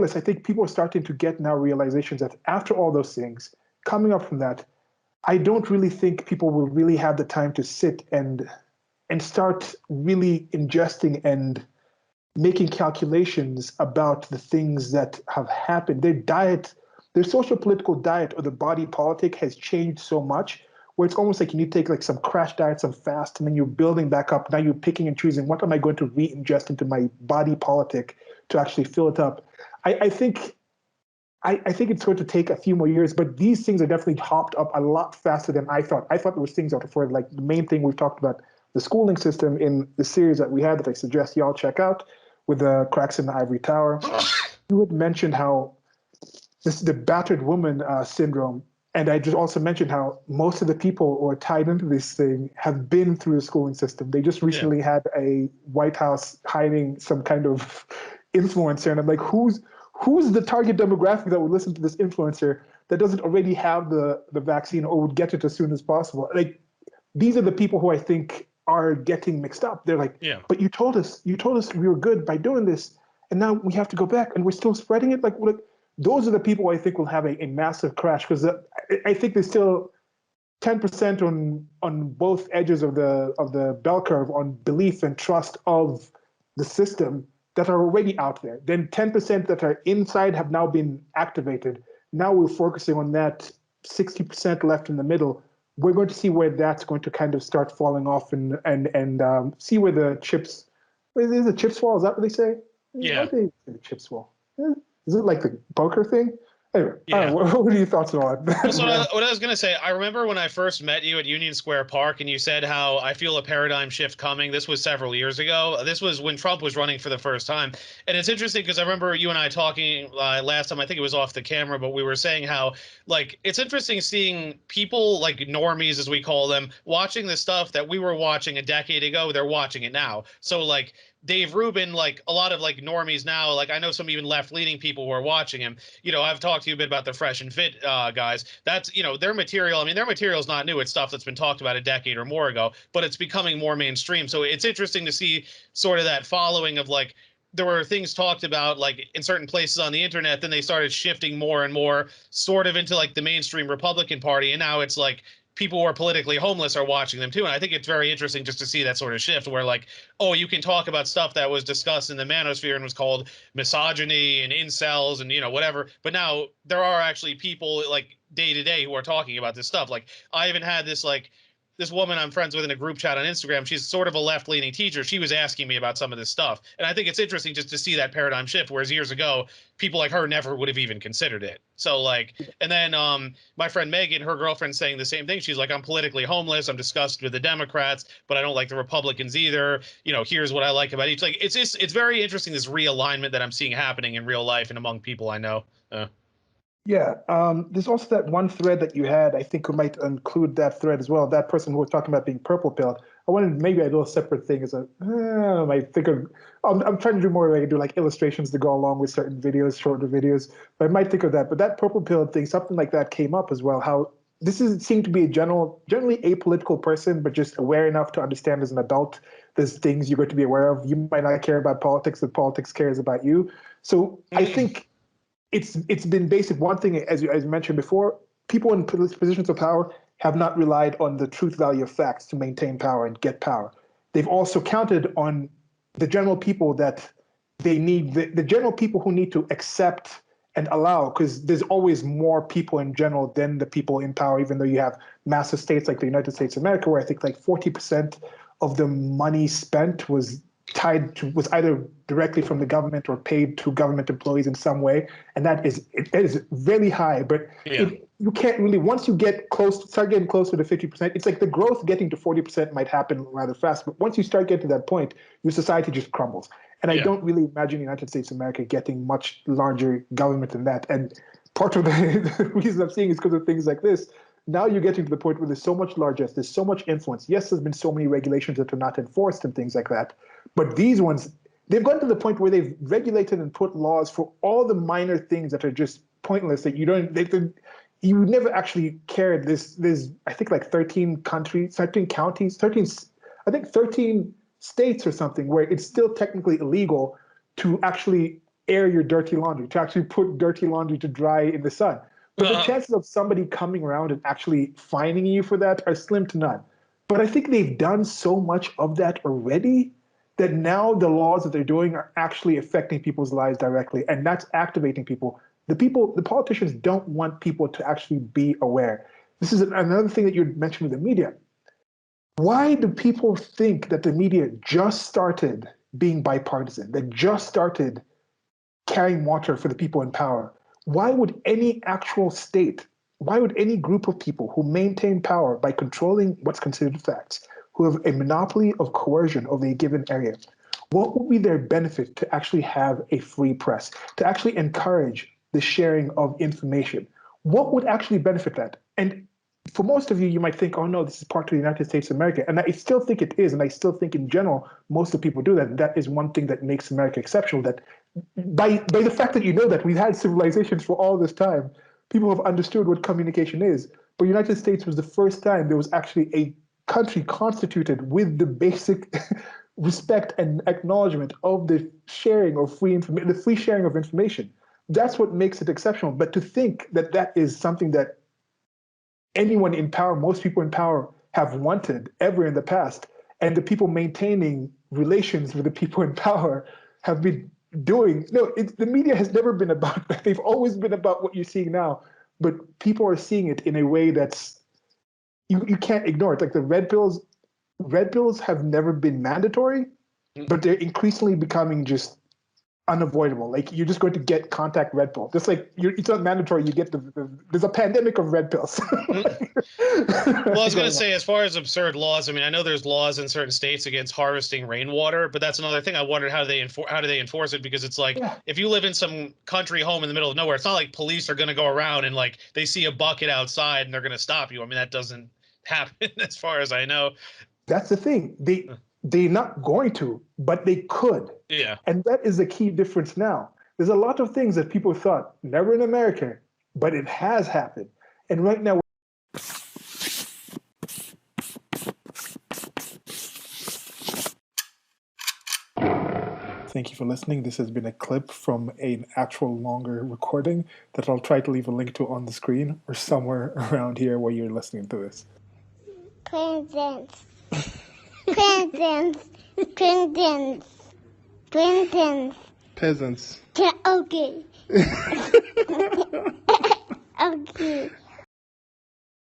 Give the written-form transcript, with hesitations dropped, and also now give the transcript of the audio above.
I think people are starting to get now realizations that after all those things, coming up from that, I don't really think people will really have the time to sit and start really ingesting and making calculations about the things that have happened. Their diet, their social political diet or the body politic has changed so much where it's almost like you need to take like some crash diet, some fast, and then you're building back up. Now you're picking and choosing what am I going to re-ingest into my body politic to actually fill it up. I think it's going to take a few more years, but these things are definitely hopped up a lot faster than I thought. I thought there was things out for like the main thing we've talked about, the schooling system in the series that we had that I suggest y'all check out with the cracks in the ivory tower. You had mentioned how the battered woman syndrome, and I just also mentioned how most of the people who are tied into this thing have been through the schooling system. They just recently had a White House hiring some kind of influencer, and I'm like, who's the target demographic that would listen to this influencer that doesn't already have the vaccine or would get it as soon as possible? Like, these are the people who I think are getting mixed up. They're like, but you told us we were good by doing this, and now we have to go back and we're still spreading it. Like those are the people I think will have a massive crash, because I think there's still 10% on both edges of the bell curve on belief and trust of the system that are already out there. Then 10% that are inside have now been activated. Now we're focusing on that 60% left in the middle. We're going to see where that's going to kind of start falling off and see where the chips. Is the chips fall? Is that what they say? Yeah. Why do they say the chips fall? Is it like the poker thing? Anyway, what are your thoughts on that? Well, so what I was going to say, I remember when I first met you at Union Square Park, and you said how I feel a paradigm shift coming. This was several years ago. This was when Trump was running for the first time. And it's interesting because I remember you and I talking last time, I think it was off the camera, but we were saying how, like, it's interesting seeing people like normies, as we call them, watching the stuff that we were watching a decade ago. They're watching it now. So, like, Dave Rubin, like a lot of like normies now, like I know some even left-leaning people who are watching him. You know, I've talked to you a bit about the Fresh and Fit guys. That's, you know, their material. I mean, their material is not new. It's stuff that's been talked about a decade or more ago, but it's becoming more mainstream. So it's interesting to see sort of that following of like, there were things talked about like in certain places on the internet, then they started shifting more and more sort of into like the mainstream Republican Party. And now it's like people who are politically homeless are watching them too. And I think it's very interesting just to see that sort of shift where like, oh, you can talk about stuff that was discussed in the manosphere and was called misogyny and incels and, you know, whatever. But now there are actually people like day to day who are talking about this stuff. Like I even had this woman I'm friends with in a group chat on Instagram. She's sort of a left-leaning teacher. She was asking me about some of this stuff. And I think it's interesting just to see that paradigm shift, whereas years ago, people like her never would have even considered it. So like, and then my friend Megan, her girlfriend, saying the same thing. She's like, I'm politically homeless. I'm disgusted with the Democrats, but I don't like the Republicans either. You know, here's what I like about each. Like, it's very interesting, this realignment that I'm seeing happening in real life and among people I know. Yeah, there's also that one thread that you had. I think we might include that thread as well. That person who was talking about being purple pilled. I wanted maybe a little separate thing as a. I think I'm trying to do more like do like illustrations to go along with certain videos, shorter videos. But I might think of that. But that purple pilled thing, something like that came up as well. How this is seemed to be a generally apolitical person, but just aware enough to understand as an adult. There's things you're going to be aware of. You might not care about politics, but politics cares about you. So I think it's been basic. One thing, as you mentioned before, people in positions of power have not relied on the truth value of facts to maintain power and get power. They've also counted on the general people that they need, the general people who need to accept and allow, because there's always more people in general than the people in power, even though you have massive states like the United States of America, where I think like 40% of the money spent was either directly from the government or paid to government employees in some way, and that is very high. But you can't really, once you start getting closer to 50%, it's like the growth getting to 40% might happen rather fast. But once you start getting to that point, your society just crumbles. And I don't really imagine the United States of America getting much larger government than that. And part of the reason I'm seeing is because of things like this. Now you're getting to the point where there's so much largesse, there's so much influence. Yes, there's been so many regulations that are not enforced and things like that. But these ones, they've gotten to the point where they've regulated and put laws for all the minor things that are just pointless, that you never actually cared. There's I think like 13 countries, 13 counties, 13 states or something where it's still technically illegal to actually air your dirty laundry, to actually put dirty laundry to dry in the sun. But the chances of somebody coming around and actually finding you for that are slim to none. But I think they've done so much of that already that now the laws that they're doing are actually affecting people's lives directly, and that's activating people. The politicians don't want people to actually be aware. This is another thing that you mentioned with the media. Why do people think that the media just started being bipartisan, that just started carrying water for the people in power? Why would any actual state, why would any group of people who maintain power by controlling what's considered facts, who have a monopoly of coercion over a given area, what would be their benefit to actually have a free press, to actually encourage the sharing of information? What would actually benefit that? And for most of you, you might think, oh no, this is part of the United States of America. And I still think it is. And I still think in general, most of the people do that. That is one thing that makes America exceptional, that by the fact that you know that we've had civilizations for all this time, people have understood what communication is. But the United States was the first time there was actually a country constituted with the basic respect and acknowledgement of the sharing of free information, the free sharing of information. That's what makes it exceptional. But to think that that is something that anyone in power, most people in power have wanted ever in the past, and the people maintaining relations with the people in power have been doing. No, the media has never been about that. They've always been about what you're seeing now, but people are seeing it in a way that's, you can't ignore it. Like the red pills have never been mandatory, but they're increasingly becoming just unavoidable. Like you're just going to get contact red pill. Just like it's not mandatory. You get there's a pandemic of red pills. Well, I was going to say, as far as absurd laws, I mean, I know there's laws in certain states against harvesting rainwater, but that's another thing. I wondered how do they enforce it, because it's like, if you live in some country home in the middle of nowhere, it's not like police are going to go around and like they see a bucket outside and they're going to stop you. I mean, that doesn't happen as far as I know. That's the thing. They're not going to, but they could. Yeah. And that is the key difference now. There's a lot of things that people thought never in America, but it has happened. And right now, thank you for listening. This has been a clip from an actual longer recording that I'll try to leave a link to on the screen or somewhere around here where you're listening to this. Presents. Presents. Presents. Presents. Peasants. Okay. Okay.